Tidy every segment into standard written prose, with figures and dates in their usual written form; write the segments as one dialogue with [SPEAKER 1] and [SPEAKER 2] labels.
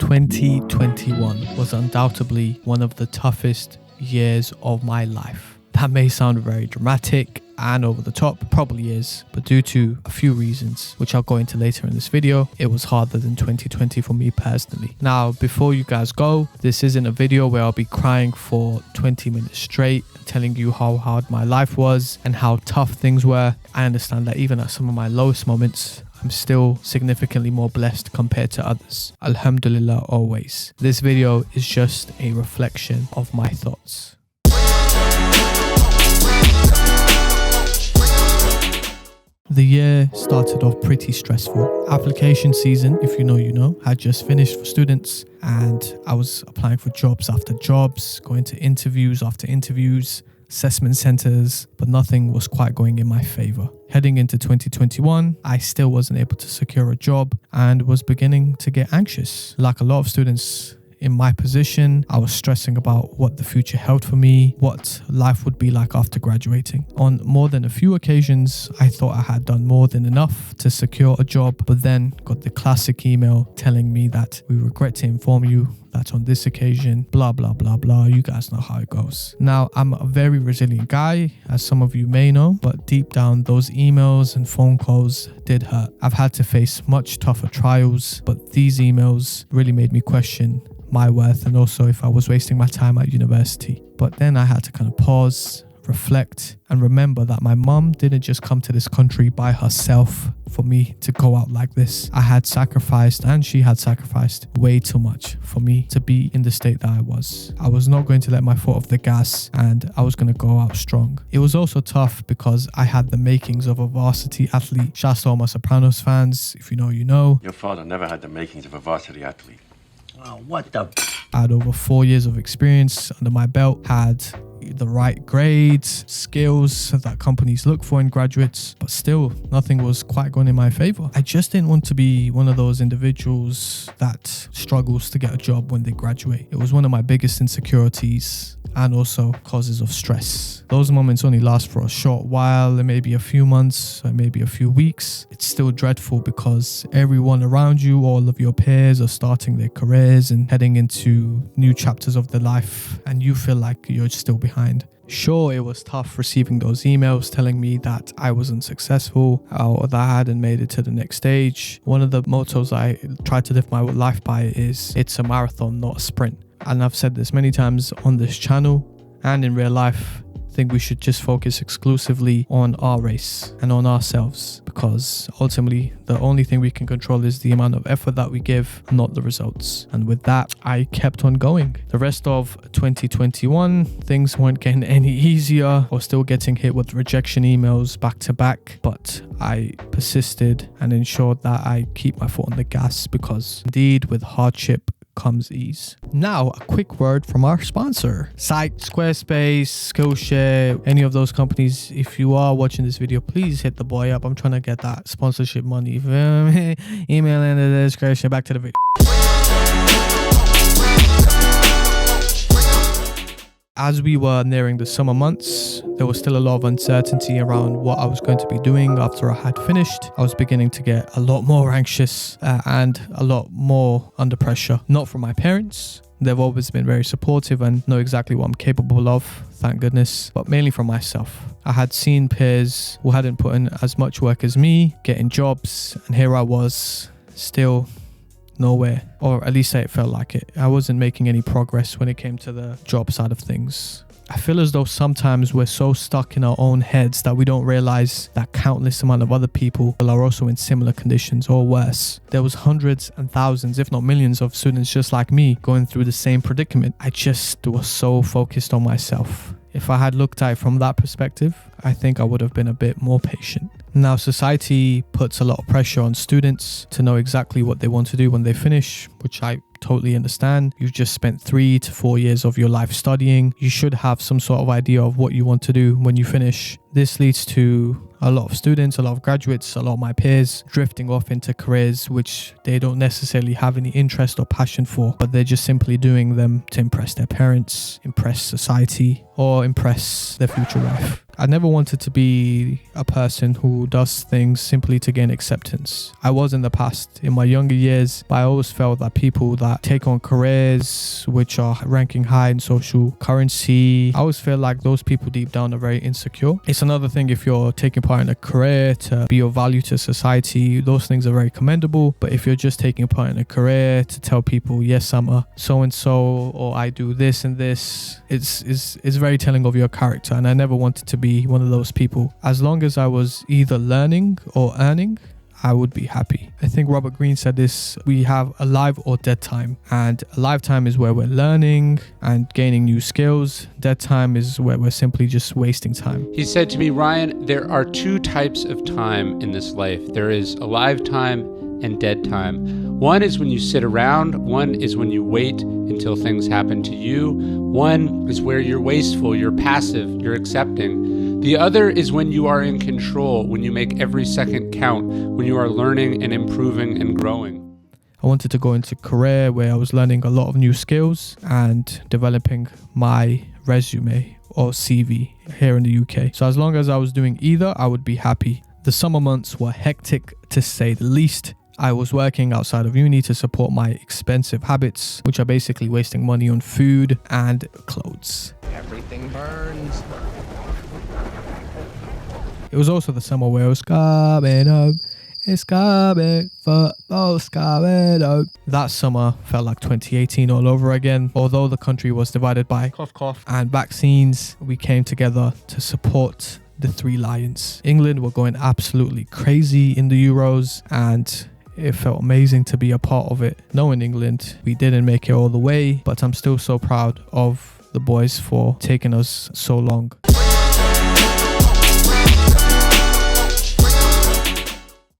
[SPEAKER 1] 2021 was undoubtedly one of the toughest years of my life. That may sound very dramatic and over the top, probably is, but due to a few reasons, which I'll go into later in this video, it was harder than 2020 for me personally. Now, before you guys go, this isn't a video where I'll be crying for 20 minutes straight, telling you how hard my life was and how tough things were. I understand that even at some of my lowest moments, I'm still significantly more blessed compared to others. Alhamdulillah always. This video is just a reflection of my thoughts. The year started off pretty stressful. Application season, if you know, you know, had just finished for students and I was applying for jobs after jobs, going to interviews after interviews, assessment centers, but nothing was quite going in my favor. Heading into 2021, I still wasn't able to secure a job and was beginning to get anxious. Like a lot of students in my position, I was stressing about what the future held for me, what life would be like after graduating. On more than a few occasions, I thought I had done more than enough to secure a job, but then got the classic email telling me that we regret to inform you that on this occasion, blah, blah, blah, blah. You guys know how it goes. Now, I'm a very resilient guy, as some of you may know, but deep down, those emails and phone calls did hurt. I've had to face much tougher trials, but these emails really made me question my worth and also if I was wasting my time at university. But then I had to kind of pause, reflect, and remember that my mum didn't just come to this country by herself for me to go out like this. I had sacrificed and she had sacrificed way too much for me to be in the state that I was. I was not going to let my foot off the gas and I was going to go out strong. It was also tough because I had the makings of a varsity athlete. Shouts to all my Sopranos fans. If you know, you know.
[SPEAKER 2] Your father never had the makings of a varsity athlete.
[SPEAKER 3] Wow, what the...
[SPEAKER 1] I had over 4 years of experience under my belt, had the right grades, skills that companies look for in graduates, but still nothing was quite going in my favor. I just didn't want to be one of those individuals that struggles to get a job when they graduate. It was one of my biggest insecurities and also causes of stress. Those moments only last for a short while, it may be a few months, or maybe a few weeks. It's still dreadful because everyone around you, all of your peers are starting their careers and heading into new chapters of their life and you feel like you're still behind. Sure, it was tough receiving those emails telling me that I wasn't successful or that I hadn't made it to the next stage. One of the mottos I try to live my life by is it's a marathon, not a sprint. And I've said this many times on this channel and in real life. I think we should just focus exclusively on our race and on ourselves because ultimately the only thing we can control is the amount of effort that we give, not the results. And with that, I kept on going. The rest of 2021, things weren't getting any easier. I was still getting hit with rejection emails back to back, but I persisted and ensured that I keep my foot on the gas because indeed with hardship comes ease. Now, a quick word from our sponsor, Site, Squarespace, Skillshare, any of those companies. If you are watching this video, please hit the boy up. I'm trying to get that sponsorship money. Email in the description. Back to the video. As we were nearing the summer months, there was still a lot of uncertainty around what I was going to be doing after I had finished. I was beginning to get a lot more anxious and a lot more under pressure. Not from my parents. They've always been very supportive and know exactly what I'm capable of, thank goodness, but mainly from myself. I had seen peers who hadn't put in as much work as me, getting jobs, and here I was, still nowhere, or at least it felt like it. I wasn't making any progress when it came to the job side of things. I feel as though sometimes we're so stuck in our own heads that we don't realize that countless amount of other people are also in similar conditions or worse. There was hundreds and thousands, if not millions of students just like me going through the same predicament. I just was so focused on myself. If I had looked at it from that perspective, I think I would have been a bit more patient. Now, society puts a lot of pressure on students to know exactly what they want to do when they finish, which I totally understand. You've just spent 3 to 4 years of your life studying. You should have some sort of idea of what you want to do when you finish. This leads to a lot of students, a lot of graduates, a lot of my peers drifting off into careers which they don't necessarily have any interest or passion for, but they're just simply doing them to impress their parents, impress society, or impress their future wife. I never wanted to be a person who does things simply to gain acceptance. I was in the past, in my younger years, but I always felt that people that take on careers which are ranking high in social currency, I always feel like those people deep down are very insecure. It's another thing if you're taking part in a career to be of value to society, those things are very commendable. But if you're just taking part in a career to tell people, yes, I'm a so-and-so, or I do this and this, it's very telling of your character. And I never wanted to be one of those people. As long as I was either learning or earning, I would be happy. I think Robert Greene said this: we have a live or dead time, and a live time is where we're learning and gaining new skills. Dead time is where we're simply just wasting time.
[SPEAKER 3] He said to me, Ryan, there are two types of time in this life. There is alive time and dead time. One is when you sit around. One is when you wait until things happen to you. One is where you're wasteful, you're passive, you're accepting. The other is when you are in control, when you make every second count, when you are learning and improving and growing.
[SPEAKER 1] I wanted to go into a career where I was learning a lot of new skills and developing my resume or CV here in the UK. So as long as I was doing either, I would be happy. The summer months were hectic to say the least. I was working outside of uni to support my expensive habits, which are basically wasting money on food and clothes.
[SPEAKER 4] Everything burns.
[SPEAKER 1] It was also the summer where it was coming home. It's coming, football's coming home. That summer felt like 2018 all over again. Although the country was divided by cough and vaccines, we came together to support the Three Lions. England were going absolutely crazy in the Euros, and it felt amazing to be a part of it. Knowing England, we didn't make it all the way, but I'm still so proud of the boys for taking us so long.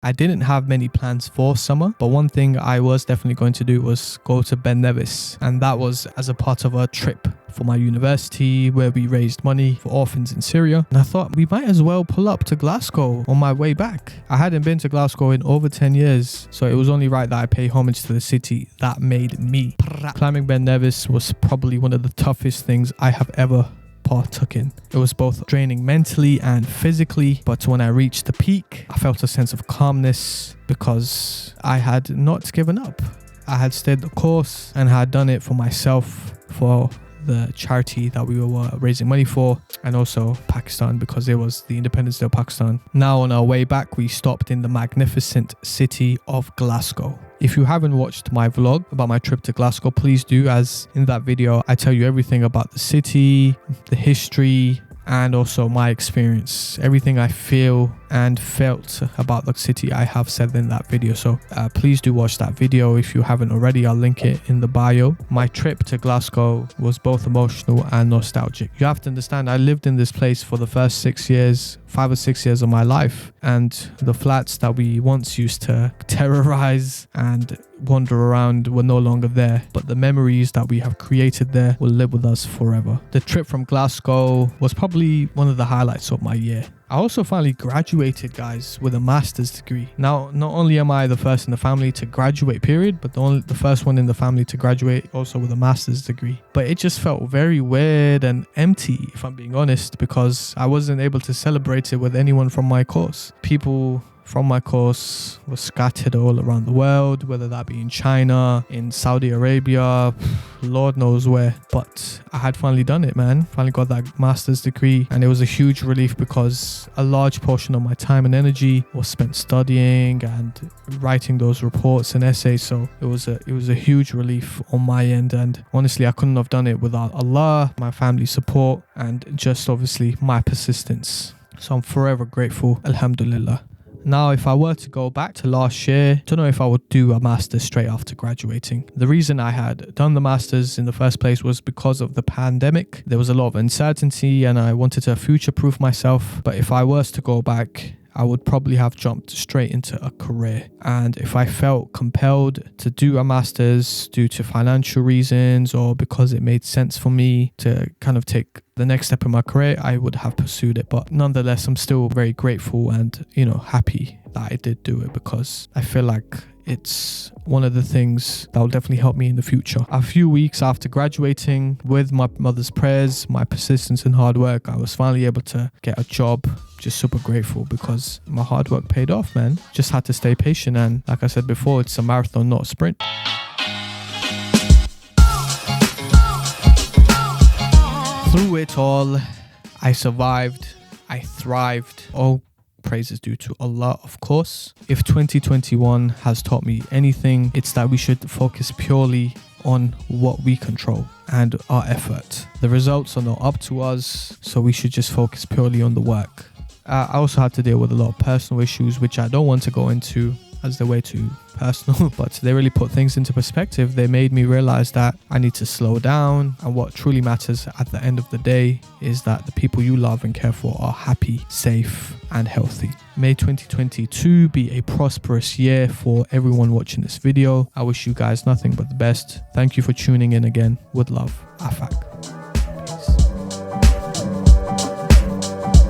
[SPEAKER 1] I didn't have many plans for summer, but one thing I was definitely going to do was go to Ben Nevis, and that was as a part of a trip for my university where we raised money for orphans in Syria. And I thought we might as well pull up to Glasgow on my way back. I hadn't been to Glasgow in over 10 years, so it was only right that I pay homage to the city that made me. Climbing Ben Nevis was probably one of the toughest things I have ever partook in. It was both draining mentally and physically, but when I reached the peak, I felt a sense of calmness because I had not given up. I had stayed the course and had done it for myself, for the charity that we were raising money for, and also Pakistan because it was the Independence Day of Pakistan. Now on our way back, we stopped in the magnificent city of Glasgow. If you haven't watched my vlog about my trip to Glasgow, please do, as in that video I tell you everything about the city, the history, and also my experience. Everything I feel and felt about the city I have said in that video. So please do watch that video if you haven't already. I'll link it in the bio. My trip to Glasgow was both emotional and nostalgic. You have to understand, I lived in this place for the first 5 or 6 years of my life, and the flats that we once used to terrorize and wander around were no longer there, but the memories that we have created there will live with us forever. The trip from Glasgow was probably one of the highlights of my year. I also finally graduated, guys, with a master's degree. Now, not only am I the first in the family to graduate, period, but the first one in the family to graduate also with a master's degree. But it just felt very weird and empty, if I'm being honest, because I wasn't able to celebrate it with anyone from my course. People from my course were scattered all around the world, whether that be in China, in Saudi Arabia, Lord knows where. But I had finally done it, man. Finally got that master's degree, and it was a huge relief because a large portion of my time and energy was spent studying and writing those reports and essays. So it was a huge relief on my end, and honestly I couldn't have done it without Allah, my family's support, and just obviously my persistence. So I'm forever grateful, alhamdulillah. Now, if I were to go back to last year, I don't know if I would do a master's straight after graduating. The reason I had done the master's in the first place was because of the pandemic. There was a lot of uncertainty and I wanted to future-proof myself. But if I was to go back, I would probably have jumped straight into a career. And if I felt compelled to do a master's due to financial reasons or because it made sense for me to kind of take the next step in my career, I would have pursued it. But nonetheless, I'm still very grateful and, happy that I did do it, because I feel like it's one of the things that will definitely help me in the future. A few weeks after graduating, with my mother's prayers, my persistence and hard work, I was finally able to get a job. Just super grateful because my hard work paid off, man. Just had to stay patient, and like I said before, it's a marathon, not a sprint. Through it all, I survived, I thrived. All praises due to Allah, of course. If 2021 has taught me anything, it's that we should focus purely on what we control and our effort. The results are not up to us, so we should just focus purely on the work. I also had to deal with a lot of personal issues, which I don't want to go into as they're way too personal, but they really put things into perspective. They made me realize that I need to slow down, and what truly matters at the end of the day is that the people you love and care for are happy, safe, and healthy. May 2022 be a prosperous year for everyone watching this video. I wish you guys nothing but the best. Thank you for tuning in again. With love, Afaq.